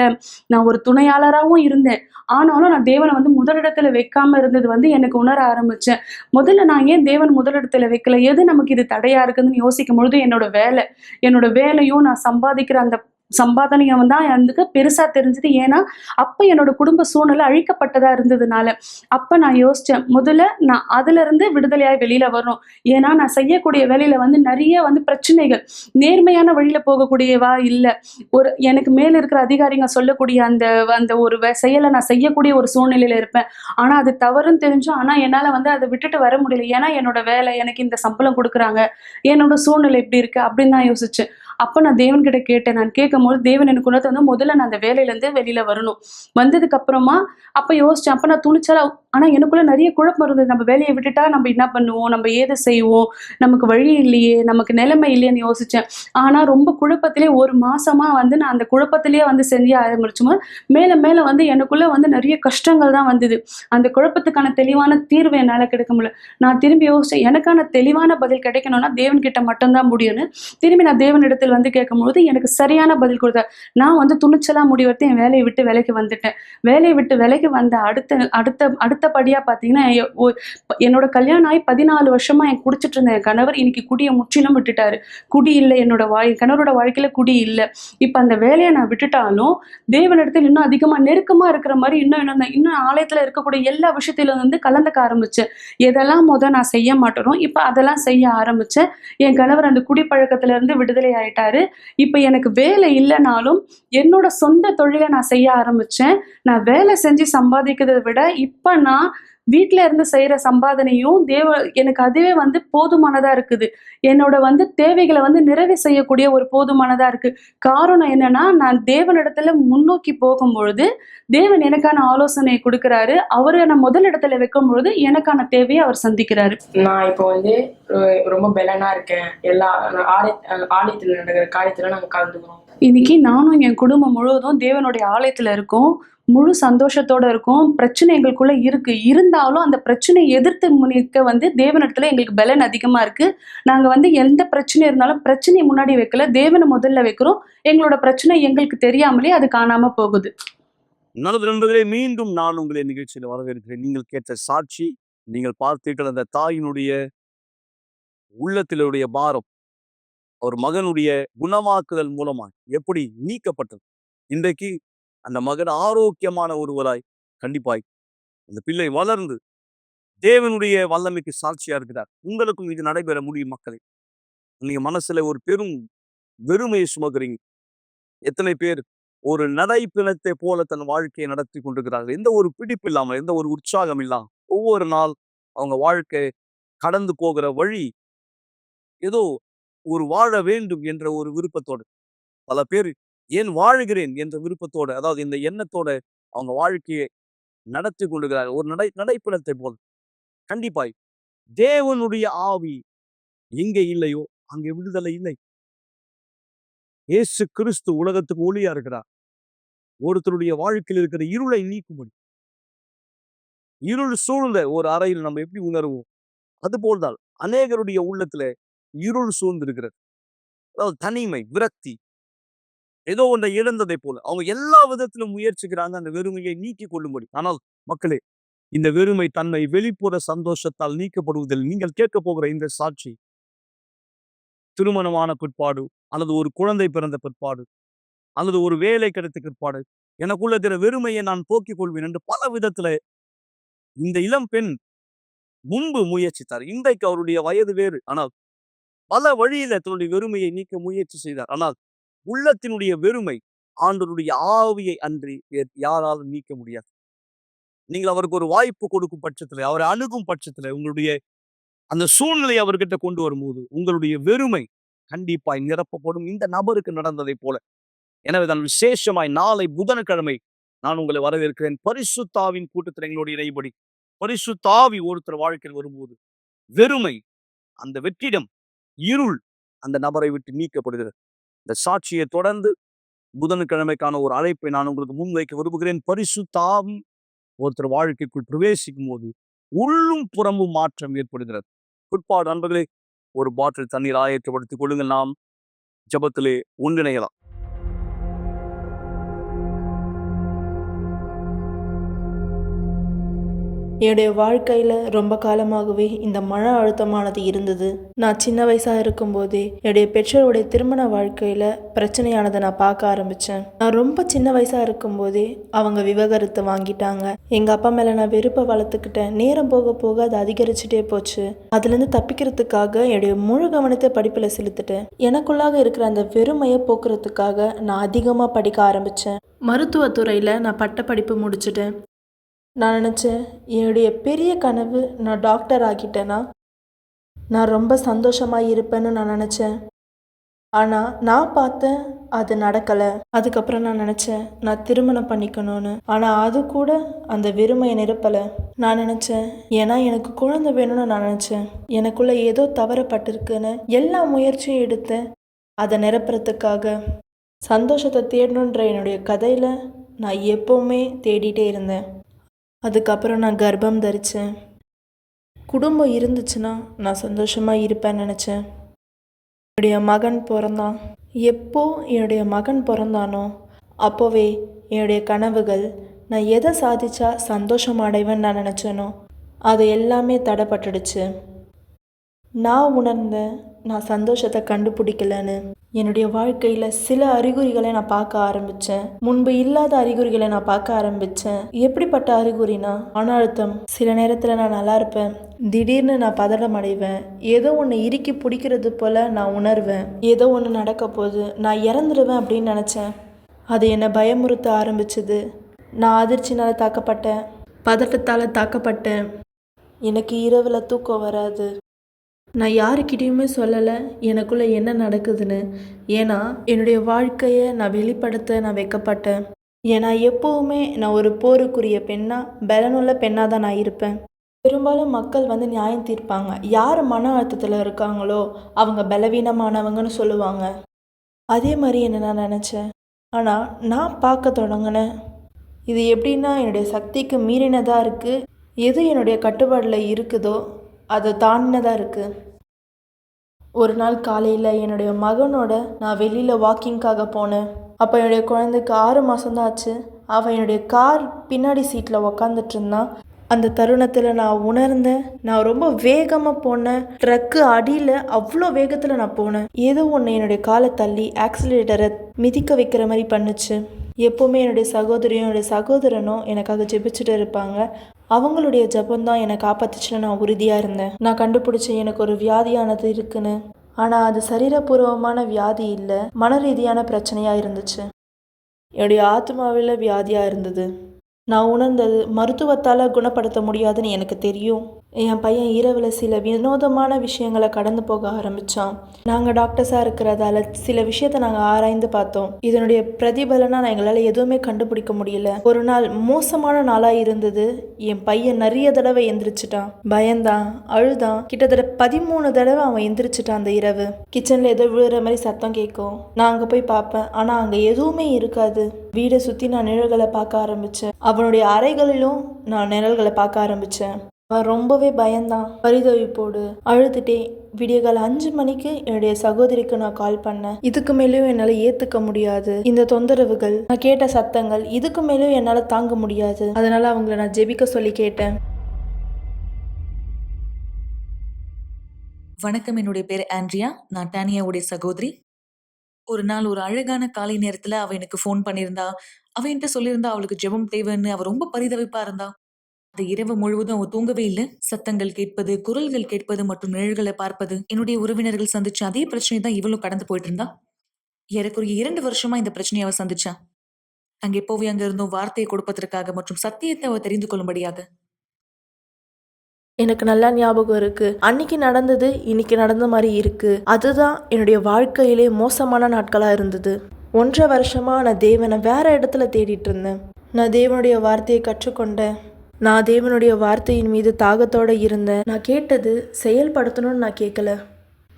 நான் ஒரு துணையாளராவும் இருந்தேன். ஆனாலும் நான் தேவன வந்து முதலிடத்துல வைக்காம இருந்தது வந்து எனக்கு உணர ஆரம்பிச்சேன். முதல்ல நான் ஏன் தேவன் முதலிடத்துல வைக்கல? எது நமக்கு இது தடையா இருக்குதுன்னு யோசிக்கும் பொழுது என்னோட வேலையும் நான் சம்பாதிக்கிற அந்த சம்பாதனையம் தான் எனக்கு பெருசா தெரிஞ்சது. ஏன்னா, அப்ப என்னோட குடும்ப சூழ்நிலை அழிக்கப்பட்டதா இருந்ததுனால. அப்ப நான் யோசிச்சேன். முதல்ல நான் அதிலிருந்து விடுதலையாய் வெளியில வரணும். ஏன்னா, நான் செய்யக்கூடிய வேலையில வந்து நெறைய வந்து பிரச்சனைகள். நேர்மையான வழியில போகக்கூடியவா இல்ல. எனக்கு மேல இருக்கிற அதிகாரிங்க சொல்லக்கூடிய அந்த அந்த ஒரு செயல நான் செய்யக்கூடிய ஒரு சூழ்நிலையில இருப்பேன். ஆனா, அது தவறுன்னு தெரிஞ்சும், ஆனா என்னால வந்து அத விட்டுட்டு வர முடியல. ஏன்னா, என்னோட வேலை, எனக்கு இந்த சம்பளம் குடுக்குறாங்க. என்னோட சூழ்நிலை இப்படி இருக்கு அப்படின்னு தான் யோசிச்சேன். அப்ப நான் தேவன்கிட்ட கேட்டேன். நான் கேட்கும்போது தேவன் எனக்கு உணர்த்தி வந்து முதல்ல நான் அந்த வேலையிலேருந்து வெளியில வரணும். வந்ததுக்கு அப்புறமா அப்ப யோசிச்சேன். அப்ப நான் துணிச்சலா ஆனா எனக்குள்ள நெறைய குழப்பம் இருந்தது. நம்ம வேலைய விட்டுட்டா நம்ம என்ன பண்ணுவோம்? நம்ம ஏது செய்வோம்? நமக்கு வழி இல்லையே! நமக்கு நிலைமை இல்லையேன்னு யோசிச்சேன். ஆனா ரொம்ப குழப்பத்திலே 1 மாசமா வந்து நான் அந்த குழப்பத்திலேயே வந்து செய்ய ஆரம்பிச்சும்போது, மேல மேல வந்து எனக்குள்ள வந்து நெறைய கஷ்டங்கள் தான் வந்தது. அந்த குழப்பத்துக்கான தெளிவான தீர்வு என்னால கிடைக்க முடியல. நான் திரும்பி யோசிச்சேன். எனக்கான தெளிவான பதில் கிடைக்கணும்னா தேவன் கிட்ட மட்டும் தான் முடியும்னு. திரும்பி நான் தேவனிடத்தில் வந்து கேட்கும்பொழுது எனக்கு சரியான பதில் குடுத்தார். நான் வந்து துணிச்சலா முடிவெடுத்து என் வேலைய விட்டு விலகி வந்துட்டேன். வேலைய விட்டு விலகி வந்த அடுத்தபடியா பார்த்தீங்கன்னா, என்னோட கல்யாணம் ஆகி 14 வருஷமா குடிச்சிட்டு இருந்த என் கணவர் இன்னைக்கு குடிய முற்றிலும் விட்டுட்டாரு. குடி இல்ல என்னோட கணவரோட வாழ்க்கையில குடி இல்ல. இப்ப அந்த வேலைய நான் விட்டுட்டாலும், தேவனிடத்தில் இன்னும் அதிகமா நெருக்கமா இருக்கிற மாரி இன்னும் ஆலயத்துல இருக்கக்கூடிய எல்லா விஷயத்திலும் வந்து கலந்துக்க ஆரம்பிச்சேன். எதெல்லாம் நான் செய்ய மாட்டேனோ, இப்ப அதெல்லாம் செய்ய ஆரம்பிச்சேன். என் கணவர் அந்த குடிப்பழக்கத்துல இருந்து விடுதலை ஆயிட்டாரு. இப்ப எனக்கு வேலை இல்லனாலும், என்னோட சொந்த தொழில நான் செய்ய ஆரம்பிச்சேன். நான் வேலை செஞ்சு சம்பாதிக்கிறத விட, இப்ப நான் வீட்ல இருந்து செய்ற சம்பாதனையும் எனக்கு அதுவே வந்து போதுமானதா இருக்குது. என்னோட வந்து தேவைகள வந்து நிறைவு செய்யக்கூடிய ஒரு போதுமானதா இருக்கு. காரணம் என்னன்னா, நான் தேவனிடத்துல முன்னோக்கி போகும்பொழுது, தேவன் எனக்கான ஆலோசனைய குடுக்குறாரு. அவர நான் முதல் இடத்துல வைக்கும்பொழுது, எனக்கான தேவைய அவர் சந்திக்கிறாரு. நான் இப்போ வந்து ரொம்ப பெலனா இருக்கேன். எல்லா ஆலயத்துல நடக்கிற காரியத்துல நாங்க கலந்துக்கிறோம். இன்னைக்கு நானும் என் குடும்பம் முழுவதும் தேவனுடைய ஆலயத்துல இருக்கோம். முழு சந்தோஷத்தோட இருக்கோம். பிரச்சனை எங்களுக்குள்ள இருக்கு. இருந்தாலும் அந்த பிரச்சனைய எதிர்த்து நிற்க வந்து தேவனிடத்துல எங்களுக்கு பலன் அதிகமா இருக்கு. நாங்க வந்து எந்த பிரச்சனை இருந்தாலும் பிரச்சனைய முன்னாடி வைக்கல. தேவன முதல்ல வைக்கிறோம். எங்களோட பிரச்சனை எங்களுக்கு தெரியாமலே அது காணாம போகுது. நல்லது நண்பர்களே, மீண்டும் நான் உங்களை நிகழ்ச்சியில வரவேற்கிறேன். நீங்கள் கேட்ட சாட்சி, நீங்கள் பார்த்தீர்கள் அந்த தாயினுடைய உள்ளத்திலுடைய பாரம், ஒரு மகனுடைய குணமாக்குதல் மூலமா எப்படி நீக்கப்பட்டது. இன்றைக்கு அந்த மகன் ஆரோக்கியமான ஒருவராய் கண்டிப்பாய் அந்த பிள்ளை வளர்ந்து தேவனுடைய வல்லமைக்கு சாட்சியா இருக்கிறார். உங்களுக்கும் இது நடைபெற முடியும் மக்களே. நீங்க மனசுல ஒரு பெரும் வெறுமையை சுமக்கிறீங்க. எத்தனை பேர் ஒரு நடைப்பிணத்தை போல தன் வாழ்க்கையை நடத்தி கொண்டிருக்கிறார்கள். எந்த ஒரு பிடிப்பு இல்லாம, எந்த ஒரு உற்சாகம் இல்லாம, ஒவ்வொரு நாள் அவங்க வாழ்க்கை கடந்து போகிற வழி ஏதோ ஒரு வாழ வேண்டும் என்ற ஒரு விருப்பத்தோடு, பல பேர் ஏன் வாழுகிறேன் என்ற விருப்பத்தோட, அதாவது இந்த எண்ணத்தோட அவங்க வாழ்க்கையை நடத்தி கொண்டிருக்கிறார்கள். ஒரு நடைப்பிணத்தை போல. கண்டிப்பாய் தேவனுடைய ஆவி எங்கே இல்லையோ அங்கே விடுதலை இல்லை. இயேசு கிறிஸ்து உலகத்துக்கு ஒளியா இருக்கிறார். ஒருத்தருடைய வாழ்க்கையில் இருக்கிற இருளை நீக்கும்படி, இருள் சூழ்ந்த ஒரு அறையில் நம்ம எப்படி உணர்வோம், அதுபோல்தான் அநேகருடைய உள்ளத்துல இருள் சூழ்ந்திருக்கிறது. அதாவது தனிமை, விரக்தி, ஏதோ ஒன்றை இழந்ததை போல அவங்க எல்லா விதத்திலும் முயற்சிக்கிறாங்க அந்த வெறுமையை நீக்கி கொள்ளும்படி. ஆனால் மக்களே, இந்த வெறுமை தன்னை வெளிப்புற சந்தோஷத்தால் நீக்கப்படுவதில் நீங்கள் கேட்க போகிற இந்த சாட்சி திருமணமான பிற்பாடு, அல்லது ஒரு குழந்தை பிறந்த பிற்பாடு, அல்லது ஒரு வேலை கிடைத்த பிற்பாடு, எனக்குள்ள இருக்கிற வெறுமையை நான் போக்கிக் கொள்வேன் என்று பல விதத்துல இந்த இளம் பெண் முன்பு முயற்சித்தார். இன்றைக்கு அவருடைய வயது வேறு. ஆனால் பல வழியில தன்னுடைய வெறுமையை நீக்க முயற்சி செய்தார். ஆனால் உள்ளத்தினுடைய வெறுமை ஆண்டவருடைய ஆவியை அன்றி யாராலும் நீக்க முடியாது. நீங்கள் அவருக்கு ஒரு வாய்ப்பு கொடுக்கும் பட்சத்துல, அவரை அணுகும் பட்சத்துல, உங்களுடைய அந்த சூழ்நிலையை அவர்கிட்ட கொண்டு வரும்போது உங்களுடைய வெறுமை கண்டிப்பாய் நிரப்பப்படும். இந்த நபருக்கு நடந்ததை போல. எனவே தான் விசேஷமாய் நாளை புதன்கிழமை நான் உங்களை வரவேற்கிறேன். பரிசுத்தாவின் கூட்டத்தில் எங்களோட இணைபடி பரிசுத்தாவி ஒருத்தர் வாழ்க்கையில் வரும்போது வெறுமை, அந்த வெற்றிடம், இருள் அந்த நபரை விட்டு நீக்கப்படுகிறது. இந்த சாட்சியை தொடர்ந்து புதன்கிழமைக்கான ஒரு அழைப்பை நான் உங்களுக்கு முன்வைக்க விரும்புகிறேன். பரிசுத்தாவி ஒருத்தர் வாழ்க்கைக்குள் பிரவேசிக்கும் போது உள்ளும் புறமும் மாற்றம் ஏற்படுகிறது. பிற்பாடு நண்பர்களே, ஒரு பாட்டில் தண்ணீர் ஆயத்தப்படுத்திக் கொள்ளுங்கள். நாம் ஜெபத்திலே ஒன்றிணையலாம். என்னுடைய வாழ்க்கையில் ரொம்ப காலமாகவே இந்த மன அழுத்தமானது இருந்தது. நான் சின்ன வயசாக இருக்கும்போதே என்னுடைய பெற்றோருடைய திருமண வாழ்க்கையில் பிரச்சனையானதை நான் பார்க்க ஆரம்பித்தேன். நான் ரொம்ப சின்ன வயசாக இருக்கும்போதே அவங்க விவாகரத்து வாங்கிட்டாங்க. எங்கள் அப்பா மேலே நான் வெறுப்பை வளர்த்துக்கிட்டேன். நேரம் போக போக அது அதிகரிச்சுட்டே போச்சு. அதுலேருந்து தப்பிக்கிறதுக்காக என்னுடைய முழு கவனத்தை படிப்பில் செலுத்திட்டேன். எனக்குள்ளாக இருக்கிற அந்த வெறுமையை போக்குறதுக்காக நான் அதிகமாக படிக்க ஆரம்பித்தேன். மருத்துவத்துறையில் நான் பட்டப்படிப்பு முடிச்சிட்டேன். நான் நினச்சேன், என்னுடைய பெரிய கனவு நான் டாக்டர் ஆகிட்டேன்னா நான் ரொம்ப சந்தோஷமாக இருப்பேன்னு நான் நினச்சேன். ஆனால் நான் பார்த்தேன் அது நடக்கலை. அதுக்கப்புறம் நான் நினச்சேன் நான் திருமணம் பண்ணிக்கணும்னு. ஆனால் அது கூட அந்த வெறுமையை நிரப்பலை. நான் நினச்சேன், ஏன்னா எனக்கு குழந்தை வேணும்னு நான் நினச்சேன். எனக்குள்ளே ஏதோ தவறப்பட்டிருக்குன்னு எல்லா முயற்சியும் எடுத்தேன் அதை நிரப்புறதுக்காக. சந்தோஷத்தை தேடணுன்ற என்னுடைய கதையில் நான் எப்போவுமே தேடிட்டே இருந்தேன். அதுக்கப்புறம் நான் கர்ப்பம் தரித்தேன். குடும்பம் இருந்துச்சுன்னா நான் சந்தோஷமாக இருப்பேன்னு நினச்சேன். என்னுடைய மகன் பிறந்தான். எப்போ என்னுடைய மகன் பிறந்தானோ அப்போவே என்னுடைய கனவுகள், நான் எதை சாதிச்சா சந்தோஷம் அடைவேன்னு நான் நினச்சேனோ அது எல்லாமே தடைப்பட்டுடுச்சு. நான் உணர்ந்தேன் நான் சந்தோஷத்தை கண்டுபிடிக்கலன்னு. என்னுடைய வாழ்க்கையில் சில அறிகுறிகளை நான் பார்க்க ஆரம்பித்தேன். முன்பு இல்லாத அறிகுறிகளை நான் பார்க்க ஆரம்பித்தேன். எப்படிப்பட்ட அறிகுறினா, மன அழுத்தம். சில நேரத்தில் நான் நல்லா இருப்பேன், திடீர்னு நான் பதட்டம் அடைவேன். ஏதோ ஒன்று இறுக்கி பிடிக்கிறது போல் நான் உணர்வேன். ஏதோ ஒன்று நடக்க போகுது, நான் இறந்துடுவேன் அப்படின்னு நினச்சேன். அது என்னை பயமுறுத்த ஆரம்பிச்சுது. நான் அதிர்ச்சினால் தாக்கப்பட்டேன், பதட்டத்தால் தாக்கப்பட்டேன். எனக்கு இரவில் தூக்கம் வராது. நான் யாருக்கிட்டேயுமே சொல்லலை எனக்குள்ளே என்ன நடக்குதுன்னு. ஏன்னா என்னுடைய வாழ்க்கையை நான் வெளிப்படுத்த நான் வைக்கப்பட்டேன். ஏன்னா எப்போவுமே நான் ஒரு போருக்குரிய பெண்ணாக, பலனுள்ள பெண்ணாக தான் நான் இருப்பேன். பெரும்பாலும் மக்கள் நியாயம் தீர்ப்பாங்க. யார் மன அழுத்தத்தில் இருக்காங்களோ அவங்க பலவீனமானவங்கன்னு சொல்லுவாங்க. அதே மாதிரி என்ன நான் நினச்சேன். ஆனால் நான் பார்க்க தொடங்கினேன், இது எப்படின்னா என்னுடைய சக்திக்கு மீறினதாக இருக்குது. எது என்னுடைய கட்டுப்பாடில் இருக்குதோ அதை தாண்டினதாக இருக்குது. ஒரு நாள் காலையில் என்னுடைய மகனோட நான் வெளியில் வாக்கிங்காக போனேன். அப்போ என்னுடைய குழந்தைக்கு 6 மாதம்தான் ஆச்சு. அவன் என்னுடைய கார் பின்னாடி சீட்டில் உக்காந்துட்டு இருந்தான். அந்த தருணத்தில் நான் உணர்ந்தேன், நான் ரொம்ப வேகமாக போனேன். ட்ரக்கு அடியில் அவ்வளோ வேகத்தில் நான் போனேன். ஏதோ ஒன்று என்னுடைய காலை தள்ளி ஆக்சிலேட்டரை மிதிக்க வைக்கிற மாதிரி பண்ணுச்சு. எப்போவுமே என்னுடைய சகோதரியும் என்னுடைய சகோதரனும் எனக்காக ஜெபிச்சுட்டு இருப்பாங்க. அவங்களுடைய ஜபந்தான் என்னை காப்பாற்றுச்சுன்னு நான் உறுதியாக இருந்தேன். நான் கண்டுபிடிச்சேன் எனக்கு ஒரு வியாதியானது இருக்குன்னு. ஆனால் அது சரீரபூர்வமான வியாதி இல்லை, மன ரீதியான பிரச்சனையாக இருந்துச்சு. என்னுடைய ஆத்மாவில் வியாதியாக இருந்தது. நான் உணர்ந்தது மருத்துவத்தால் குணப்படுத்த முடியாதுன்னு எனக்கு தெரியும். என் பையன் இரவில் சில வினோதமான விஷயங்களை கடந்து போக ஆரம்பித்தான். நாங்கள் டாக்டர்ஸாக இருக்கிறதால சில விஷயத்தை நாங்கள் ஆராய்ந்து பார்த்தோம். இதனுடைய பிரதிபலனாக எங்களால் எதுவுமே கண்டுபிடிக்க முடியல. ஒரு நாள் மோசமான நாளாக இருந்தது. என் பையன் நிறைய தடவை எந்திரிச்சிட்டான், பயந்தான், அழுதான். கிட்டத்தட்ட 13 தடவை அவன் எந்திரிச்சிட்டான். அந்த இரவு கிச்சனில் ஏதோ விழுற மாதிரி சத்தம் கேட்கும். நான் அங்கே போய் பார்ப்பேன், ஆனால் அங்கே எதுவுமே இருக்காது. வீடை சுற்றி நான் நிழல்களை பார்க்க ஆரம்பித்தேன். அவனுடைய அறைகளிலும் நான் நிழல்களை பார்க்க ஆரம்பித்தேன். அவன் ரொம்பவே பயந்தான், பரிதவிப்போடு அழுதுட்டே. விடியகால 5 மணிக்கு என்னுடைய சகோதரிக்கு நான் கால் பண்ணேன். இதுக்கு மேலேயும் என்னால் ஏற்றுக்க முடியாது, இந்த தொந்தரவுகள், நான் கேட்ட சத்தங்கள், இதுக்கு மேலேயும் என்னால் தாங்க முடியாது. அதனால அவங்கள நான் ஜெபிக்க சொல்லி கேட்டேன். வணக்கம், என்னுடைய பேர் ஆண்ட்ரியா. நான் டானியாவுடைய சகோதரி. ஒரு நாள் ஒரு அழகான காலை நேரத்துல அவ எனக்கு ஃபோன் பண்ணியிருந்தா. அவ என்கிட்ட சொல்லியிருந்தா அவளுக்கு ஜெபம் தேவைன்னு. அவ ரொம்ப பரிதவிப்பா இருந்தா. அது இரவு முழுவதும் அவ தூங்கவே இல்லை. சத்தங்கள் கேட்பது, குரல்கள் கேட்பது மற்றும் நிழல்களை பார்ப்பது. என்னுடைய உறவினர்கள் சந்திச்ச அதே பிரச்சனை தான் இவளும் கடந்து போயிட்டு இருந்தா. ஏறக்குறைய 2 வருஷமா இந்த பிரச்சனையை அவ சந்திச்சா. அங்க எப்போவே அங்க இருந்தும் வார்த்தையை கொடுப்பதற்காக மற்றும் சத்தியத்தை அவ தெரிந்து கொள்ளும்படியாக. எனக்கு நல்லா ஞாபகம் இருக்கு. அன்னைக்கு நடந்தது இன்னைக்கு நடந்த மாதிரி இருக்கு. அதுதான் என்னுடைய வாழ்க்கையிலே மோசமான நாட்களாக இருந்தது. 1.5 வருஷமா நான் தேவனை வேற இடத்துல தேடிட்டு இருந்தேன். நான் தேவனுடைய வார்த்தையை கற்றுக்கொண்டேன். நான் தேவனுடைய வார்த்தையின் மீது தாகத்தோடு இருந்தேன். நான் கேட்டது செயல்படுத்தணும்னு நான் கேட்கல.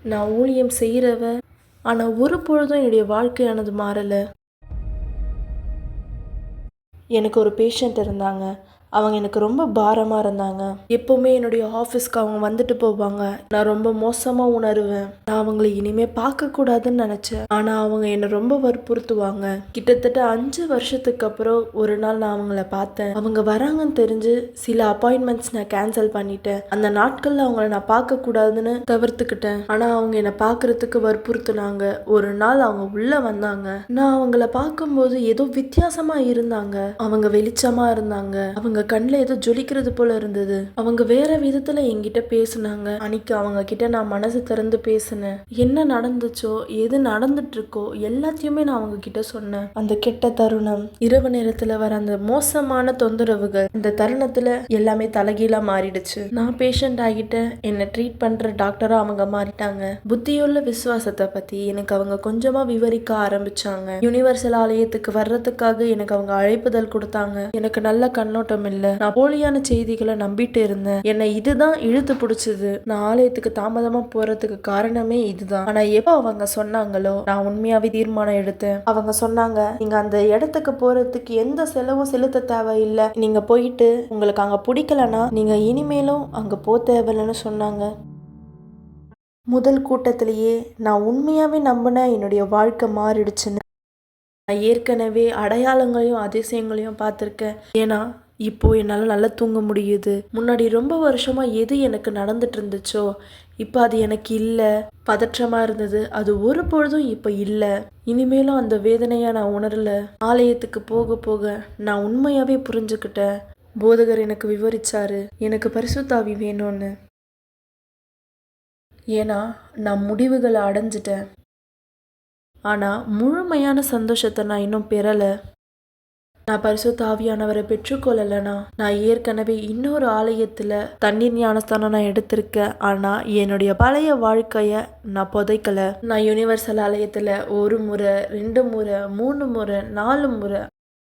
நான் ஊழியம் செய்கிறவ, ஆனால் ஒரு பொழுதும் என்னுடைய வாழ்க்கையானது மாறலை. எனக்கு ஒரு பேஷண்ட் இருந்தாங்க. அவங்க எனக்கு ரொம்ப பாரமாக இருந்தாங்க. எப்போவுமே என்னுடைய ஆஃபீஸ்க்கு அவங்க வந்துட்டு போவாங்க. நான் ரொம்ப மோசமாக உணருவேன். நான் அவங்கள இனிமே பார்க்கக்கூடாதுன்னு நினச்சேன். ஆனால் அவங்க என்னை ரொம்ப வற்புறுத்துவாங்க. கிட்டத்தட்ட 5 வருஷத்துக்கு அப்புறம் ஒரு நாள் நான் அவங்கள பார்த்தேன். அவங்க வராங்கன்னு தெரிஞ்சு சில அப்பாயின்மெண்ட்ஸ் நான் கேன்சல் பண்ணிட்டேன். அந்த நாட்களில் அவங்கள நான் பார்க்கக்கூடாதுன்னு தவிர்த்துக்கிட்டேன். ஆனால் அவங்க என்னை பார்க்கறதுக்கு வற்புறுத்துனாங்க. ஒரு நாள் அவங்க உள்ளே வந்தாங்க. நான் அவங்கள பார்க்கும்போது ஏதோ வித்தியாசமாக இருந்தாங்க. அவங்க வெளிச்சமாக இருந்தாங்க. அவங்க கண்ணில் ஏதோ ஜொலிக்கிறது போல இருந்தது. அவங்க வேற விதத்துல என்கிட்ட பேசுனாங்க. அன்னைக்கு அவங்க கிட்ட நான் மனசு திறந்து பேசினேன். என்ன நடந்துச்சோ எது நடந்துட்டு இருக்கோ எல்லாத்தையுமே நான் அவங்க கிட்ட சொன்னேன். அந்த கெட்ட தருணம், இரவு நேரத்துல வர அந்த மோசமான தொந்தரவுகள், அந்த தருணத்துல எல்லாமே தலைகீழா மாறிடுச்சு. நான் பேஷண்ட் ஆகிட்டேன். என்னை ட்ரீட் பண்ற டாக்டரா அவங்க மாறிட்டாங்க. புத்தியுள்ள விசுவாசத்தை பத்தி எனக்கு அவங்க கொஞ்சமா விவரிக்க ஆரம்பிச்சாங்க. யுனிவர்சல் ஆலயத்துக்கு வர்றதுக்காக எனக்கு அவங்க அழைப்புதல் கொடுத்தாங்க. எனக்கு நல்ல கண்ணோட்டம் இல்ல. நான் போலியான செய்திகளை நம்பிட்டு இருந்தேன். என்னை இதுதான் இழுத்து பிடிச்சது. நான் ஆலயத்துக்கு தாமதமா போறதுக்கு காரணமே இதுதான். ஆனா எப்போ அவங்க சொன்னாங்களோ நான் உண்மையாவே தீர்மானம் எடுத்தேன். அவங்க சொன்னாங்க, நீங்க அந்த இடத்துக்கு போறதுக்கு எந்த செலவும் செலுத்த தேவையில்லை. நீங்க போயிட்டு உங்களுக்கு அங்க பிடிக்கலன்னா நீங்க இனிமேலும் அங்க போ தேவையில்லைன்னு சொன்னாங்க. முதல் கூட்டத்திலேயே நான் உண்மையாவே நம்பினேன் என்னுடைய வாழ்க்கை மாறிடுச்சுன்னு. நான் ஏற்கனவே அடையாளங்களையும் அதிசயங்களையும் பார்த்துருக்கேன். ஏன்னா இப்போ என்னால் நல்லா தூங்க முடியுது. முன்னாடி ரொம்ப வருஷமா எது எனக்கு நடந்துட்டு இருந்துச்சோ இப்போ அது எனக்கு இல்லை. பதற்றமாக இருந்தது, அது ஒரு பொழுதும் இப்போ இல்லை. இனிமேலும் அந்த வேதனையை நான் உணரல. ஆலயத்துக்கு போக போக நான் உண்மையாகவே புரிஞ்சுக்கிட்டேன். போதகர் எனக்கு விவரிச்சாரு எனக்கு பரிசுத்த ஆவி வேணும்னு. ஏன்னா நான் முடிவுகளை அடைஞ்சிட்டேன். ஆனால் முழுமையான சந்தோஷத்தை நான் இன்னும் பெறலை. நான் பரிசுத்த ஆவியானவரை பெற்றுக்கொள்ளலைன்னா நான் ஏற்கனவே இன்னொரு ஆலயத்தில் தண்ணீர் ஞானஸ்தானம் நான் எடுத்திருக்கேன். ஆனால் என்னுடைய பழைய வாழ்க்கையை நான் புதைக்கலை. நான் யுனிவர்சல் ஆலயத்தில் 1 முறை 2 முறை 3 முறை 4 முறை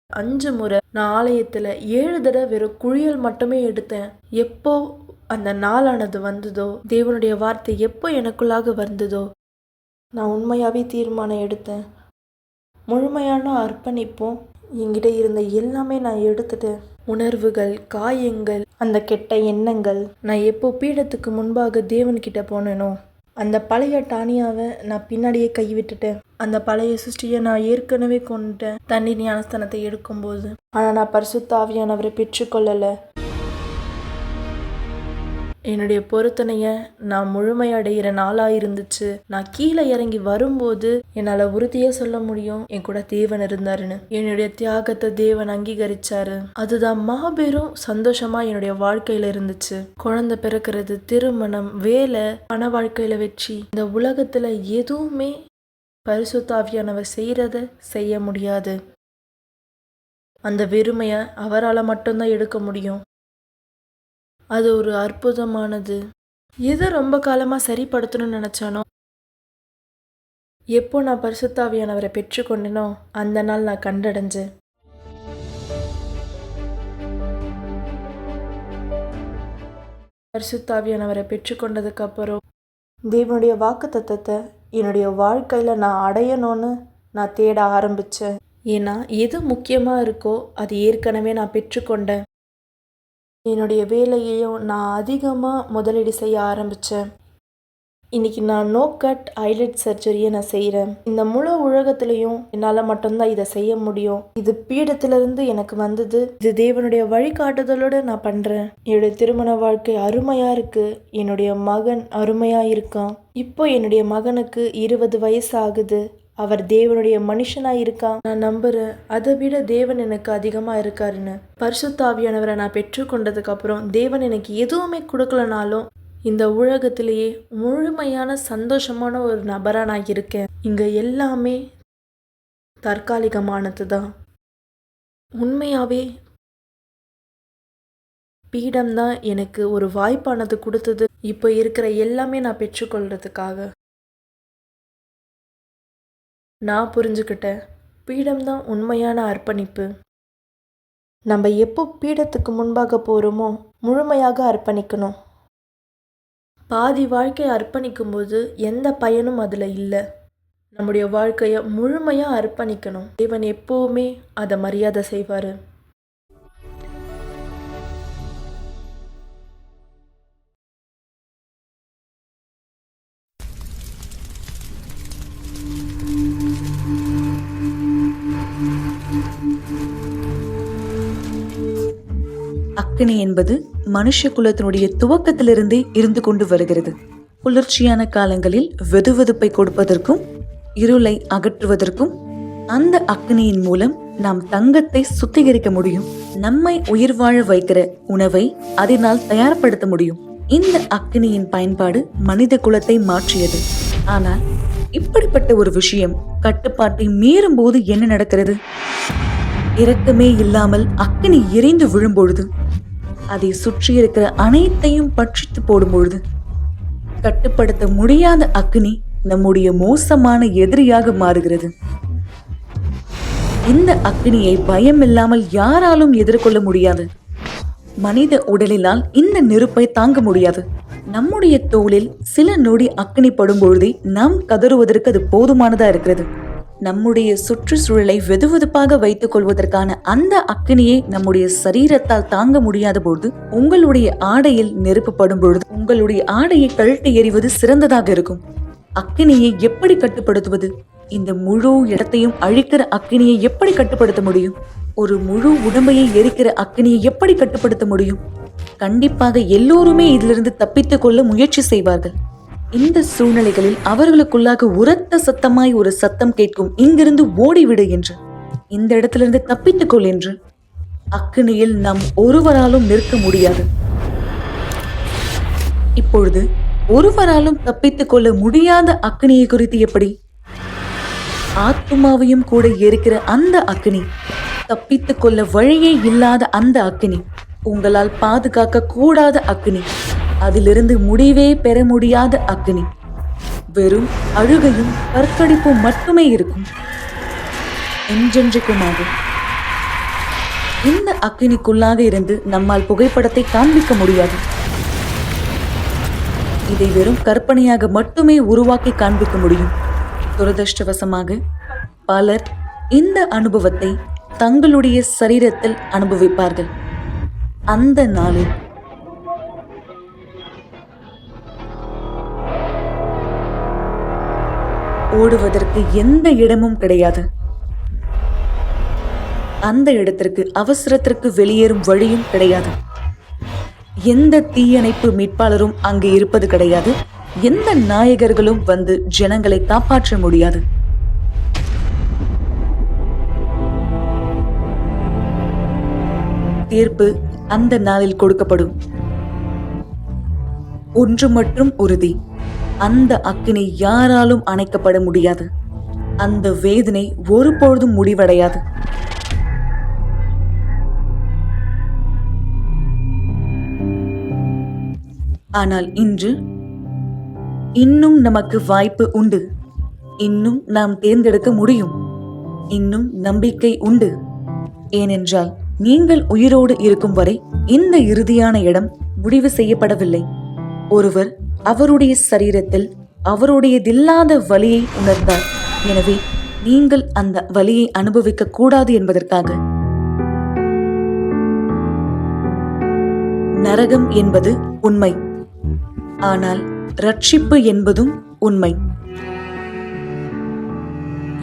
5 முறை நான் ஆலயத்தில் 7 தடவை வெறும் குளியல் மட்டுமே எடுத்தேன். எப்போ அந்த நாளானது வந்ததோ, தேவனுடைய வார்த்தை எப்போ எனக்குள்ளாக வந்ததோ நான் உண்மையாகவே தீர்மானம் எடுத்தேன். முழுமையான அர்ப்பணிப்பும் என்கிட்ட இருந்த எல்லாமே நான் எடுத்துட்டேன். உணர்வுகள், காயங்கள், அந்த கெட்ட எண்ணங்கள், நான் எப்போ பீடத்துக்கு முன்பாக தேவன்கிட்ட போனேனோ அந்த பழைய டானியாவை நான் பின்னாடியே கைவிட்டுட்டேன். அந்த பழைய சிருஷ்டியை நான் ஏற்கனவே கொண்டுட்டேன் தண்ணீர் ஞானஸ்தானத்தை எடுக்கும்போது. ஆனால் நான் பரிசுத்த ஆவியானவரை பெற்றுக்கொள்ளலை. என்னுடைய பொருத்தனையை நான் முழுமையடைகிற நாளாக இருந்துச்சு. நான் கீழே இறங்கி வரும்போது என்னால் உறுதியாக சொல்ல முடியும் என் கூட தேவன் இருந்தாருன்னு. என்னுடைய தியாகத்தை தேவன் அங்கீகரிச்சாரு. அதுதான் மாபெரும் சந்தோஷமா என்னுடைய வாழ்க்கையில இருந்துச்சு. குழந்தை பிறக்கிறது, திருமணம், வேலை, பண வாழ்க்கையில வெற்றி, இந்த உலகத்துல எதுவுமே பரிசுத்த ஆவியானவர் செய்யறத செய்ய முடியாது. அந்த வெறுமையை அவரால் மட்டும்தான் எடுக்க முடியும். அது ஒரு அற்புதமானது. எதை ரொம்ப காலமாக சரிப்படுத்தணும்னு நினச்சானோ, எப்போ நான் பரிசுத்த ஆவியானவரை பெற்றுக்கொண்டேனோ அந்த நாள் நான் கண்டடைஞ்சேன். பரிசுத்த ஆவியானவரை பெற்றுக்கொண்டதுக்கு அப்புறம் தேவனுடைய வாக்குத்தத்தத்தை என்னுடைய வாழ்க்கையில் நான் அடையணும்னு நான் தேட ஆரம்பித்தேன். ஏன்னா எது முக்கியமாக இருக்கோ அது ஏற்கனவே நான் பெற்றுக்கொண்டேன். என்னுடைய வேலையையும் நான் அதிகமாக முதலீடு செய்ய ஆரம்பித்தேன். இன்றைக்கி நான் நோ கட் ஐலட் சர்ஜரியை நான் செய்கிறேன். இந்த முழு உலகத்துலேயும் என்னால் மட்டும்தான் இதை செய்ய முடியும். இது பீடத்திலிருந்து எனக்கு வந்தது. இது தேவனுடைய வழிகாட்டுதலோடு நான் பண்ணுறேன். என்னுடைய திருமண வாழ்க்கை அருமையாக இருக்குது. என்னுடைய மகன் அருமையாக இருக்கான். இப்போ என்னுடைய மகனுக்கு 20 வயசு ஆகுது. அவர் தேவனுடைய மனுஷனா இருக்கான். நான் நம்புறேன் அதை விட தேவன் எனக்கு அதிகமா இருக்காருன்னு. பரிசுத்த ஆவியானவரை நான் பெற்றுக்கொண்டதுக்கு அப்புறம் தேவன் எனக்கு எதுவுமே கொடுக்கலனாலும் இந்த உலகத்திலேயே முழுமையான சந்தோஷமான ஒரு நபரா நான் இருக்கேன். இங்க எல்லாமே தற்காலிகமானது தான். உண்மையாவே பீடம்தான் எனக்கு ஒரு வாய்ப்பானது கொடுத்தது. இப்போ இருக்கிற எல்லாமே நான் பெற்றுக்கொள்றதுக்காக. நான் புரிஞ்சுக்கிட்டேன், பீடம்தான் உண்மையான அர்ப்பணிப்பு. நம்ம எப்போ பீடத்துக்கு முன்பாக போகிறோமோ முழுமையாக அர்ப்பணிக்கணும். பாதி வாழ்க்கையை அர்ப்பணிக்கும்போது எந்த பயனும் அதில் இல்லை. நம்முடைய வாழ்க்கையை முழுமையாக அர்ப்பணிக்கணும். தேவன் எப்போவுமே அதை மரியாதை செய்வார். அக்கினி என்பது மனுஷ குலத்தினுடைய துவக்கத்திலிருந்தே இருந்து கொண்டு வருகிறது. குளிர்ச்சியான காலங்களில் வெதுவெதுப்பை கொடுப்பதற்கும் இருளை அகற்றுவதற்கும் அந்த அக்கினியின் மூலம் நாம் தங்கத்தை சுத்திகரிக்க முடியும். நம்மை உயிர் வாழ வைக்கிற உணவை அதனால் தயார்படுத்த முடியும். இந்த அக்கினியின் பயன்பாடு மனித குலத்தை மாற்றியது. ஆனால் இப்படிப்பட்ட ஒரு விஷயம் கட்டுப்பாட்டை மீறும் போது என்ன நடக்கிறது? இரக்கமே இல்லாமல் அக்கினி எரிந்து விழும்பொழுது, அதை சுற்றி இருக்கிற அனைத்தையும் பட்சித்து போடும் பொழுது, கட்டுப்படுத்த முடியாத அக்கினி நம்முடைய மோசமான எதிரியாக மாறுகிறது. இந்த அக்கினியை பயம் இல்லாமல் யாராலும் எதிர்கொள்ள முடியாது. மனித உடலினால் இந்த நெருப்பை தாங்க முடியாது. நம்முடைய தோளில் சில நொடி அக்கினி படும் பொழுதே நாம் கதறுவதற்கு அது போதுமானதா இருக்கிறது. நம்முடைய சுற்றுச்சூழலை வெதுவெதுப்பாக வைத்துக் கொள்வதற்கான அந்த அக்கினியை நம்முடைய சரீரத்தால் தாங்க முடியாத பொழுது, உங்களுடைய ஆடையில் நெருப்பு படும் பொழுது உங்களுடைய ஆடையை கழட்டி எறிவது சிறந்ததாக இருக்கும். அக்கினியை எப்படி கட்டுப்படுத்துவது? இந்த முழு இடத்தையும் அழிக்கிற அக்கினியை எப்படி கட்டுப்படுத்த முடியும்? ஒரு முழு உடம்பையை எரிக்கிற அக்கினியை எப்படி கட்டுப்படுத்த முடியும்? கண்டிப்பாக எல்லோருமே இதிலிருந்து தப்பித்துக் கொள்ள முயற்சி செய்வார்கள். இந்த சூழ்நிலைகளில் அவர்களுக்குள்ளாக உரத்த சத்தமாய் ஒரு சத்தம் கேட்கும், இங்கிருந்து ஓடிவிடு என்று, இந்த இடத்திலிருந்து தப்பித்துக் கொள் என்று. அக்கினியில் நாம் ஒருவராலும் நிற்க முடியாது. இப்பொழுது ஒருவராலும் தப்பித்துக் கொள்ள முடியாத அக்கினியை குறித்து எப்படி? ஆத்துமாவையும் கூட எரிக்கிற அந்த அக்கினி, தப்பித்துக் கொள்ள வழியே இல்லாத அந்த அக்கினி, உங்களால் பாதுகாக்க கூடாத அக்கினி, அதிலிருந்து முடிவே பெற முடியாத அக்கினி, வெறும் அழுகையும் கற்கடிப்பும் மட்டுமே இருக்கும் என்றென்றைக்குமாக. இந்த அக்கினிக்குள்ளாக இருந்து நம்மால் புகைப்படத்தை காண்பிக்க முடியாது. இதை வெறும் கற்பனையாக மட்டுமே உருவாக்கி காண்பிக்க முடியும். துரதிர்ஷ்டவசமாக பலர் இந்த அனுபவத்தை தங்களுடைய சரீரத்தில் அனுபவிப்பார்கள். அந்த நாளில் ஓடுவதற்கு எந்த இடமும் கிடையாது. அந்த இடத்திற்கு அவசரத்திற்கு வெளியேறும் வழியும் கிடையாது. எந்த தீயணைப்பு மீட்பாளரும் அங்கு இருப்பது கிடையாது. எந்த நாயகர்களும் வந்து ஜனங்களை காப்பாற்ற முடியாது. தீர்ப்பு அந்த நாளில் கொடுக்கப்படும். ஒன்று மட்டும் உறுதி, அந்த அக்கினி யாராலும் அணைக்கப்பட முடியாது. அந்த வேதனை ஒருபொழுதும் முடிவடையாது. ஆனால் இன்று இன்னும் நமக்கு வாய்ப்பு உண்டு. இன்னும் நாம் தேர்ந்தெடுக்க முடியும். இன்னும் நம்பிக்கை உண்டு. ஏனென்றால் நீங்கள் உயிரோடு இருக்கும் வரை இந்த இறுதியான இடம் முடிவு செய்யப்படவில்லை. ஒருவர் அவருடைய சரீரத்தில் அவருடையதில்லாத வலியை உணர்ந்தார். எனவே நீங்கள் அந்த வலியை அனுபவிக்க கூடாது என்பதற்காக. நரகம் என்பது உண்மை, ஆனால் ரட்சிப்பு என்பதும் உண்மை.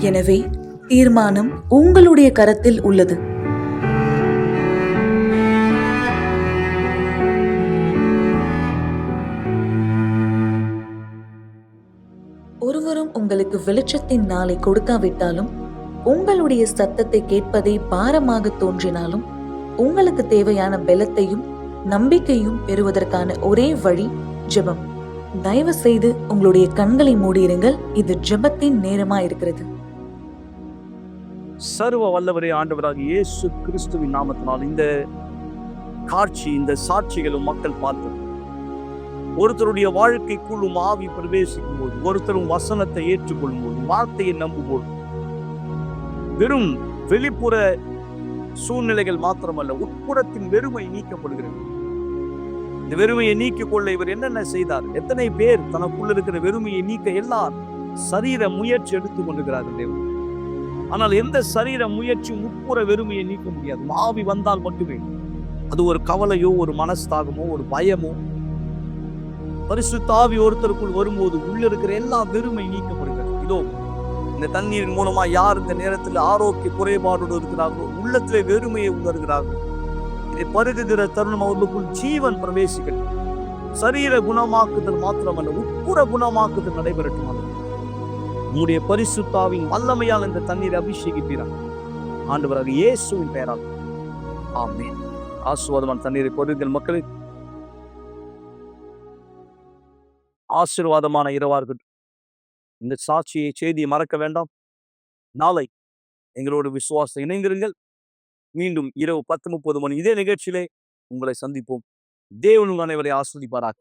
எனவே தீர்மானம் உங்களுடைய கரத்தில் உள்ளது. ஒருவரும் உங்களுக்கு வெளிச்சத்தின் நாளை கொடுக்காவிட்டாலும், உங்களுடைய சத்தத்தை கேட்பதை பாரமாக தோன்றினாலும், உங்களுக்கு தேவையான பலத்தையும் நம்பிக்கையும் பெறுவதற்கான ஒரே வழி ஜெபம். தயவு செய்து உங்களுடைய கண்களை மூடியிருங்கள். இது ஜெபத்தின் நேரமா இருக்கிறது. சர்வ வல்லவரே ஆண்டவராக இயேசு கிறிஸ்துவின் நாமத்தினால் இந்த காட்சி, இந்த சாட்சிகளும் மக்கள் பார்த்து ஒருத்தருடைய வாழ்க்கைக்குள்ளும் ஆவி பிரவேசிக்கும் போது, ஒருத்தரும் வசனத்தை ஏற்றுக்கொள்ளும் போது, வார்த்தையை நம்பும் போது, வெறும் வெளிப்புற சூழ்நிலைகள் மாத்திரமல்ல, உட்புறத்தின் வெறுமை நீக்கப்படுகிறது. இந்த வெறுமையை நீக்கிக் கொள்ள இவர் என்னென்ன செய்தார்? எத்தனை பேர் தனக்குள்ள இருக்கிற வெறுமையை நீக்க எல்லார் சரீர முயற்சி எடுத்துக் கொண்டிருக்கிறார்கள் தேவன். ஆனால் எந்த சரீர முயற்சியும் உட்புற வெறுமையை நீக்க முடியாது. ஆவி வந்தால் மட்டுமே. அது ஒரு கவலையோ, ஒரு மனஸ்தாகமோ, ஒரு பயமோ, பரிசுத்த ஆவி ஒருத்தருக்குள் வரும்போது உள்ள இருக்கிற எல்லா வெறுமை நீக்கப்படுகிறது. இதோ இந்த தண்ணீரின் மூலமா யார் இந்த நேரத்தில் ஆரோக்கிய குறைபாடோடு இருக்கிறார்களோ, உள்ளத்திலே வெறுமையை உணர்கிறார்கள். பருகுகிற தருணம் அவர்களுக்குள் ஜீவன் பிரவேசிக்கட்டும். சரீர குணமாக்குதல் மாத்திரமல்ல, உட்புற குணமாக்குதல் நடைபெறட்டும். உம்முடைய பரிசுத்தாவின் வல்லமையால் இந்த தண்ணீரை அபிஷேகிப்பீராக ஆண்டவராக இயேசுவின் பெயரால். ஆமென். ஆசீர்வாதமான தண்ணீரை பருகுங்கள் மக்களே. ஆசீர்வாதமான இரவார்கள். இந்த சாட்சியை செய்தியை மறக்க வேண்டாம். நாளை எங்களோடு விசுவாசம் இணைந்திருங்கள். மீண்டும் இரவு 10:30 மணி இதே நிகழ்ச்சியிலே உங்களை சந்திப்போம். தேவன் உங்கள் அனைவரை ஆசீர்வதிப்பாராக.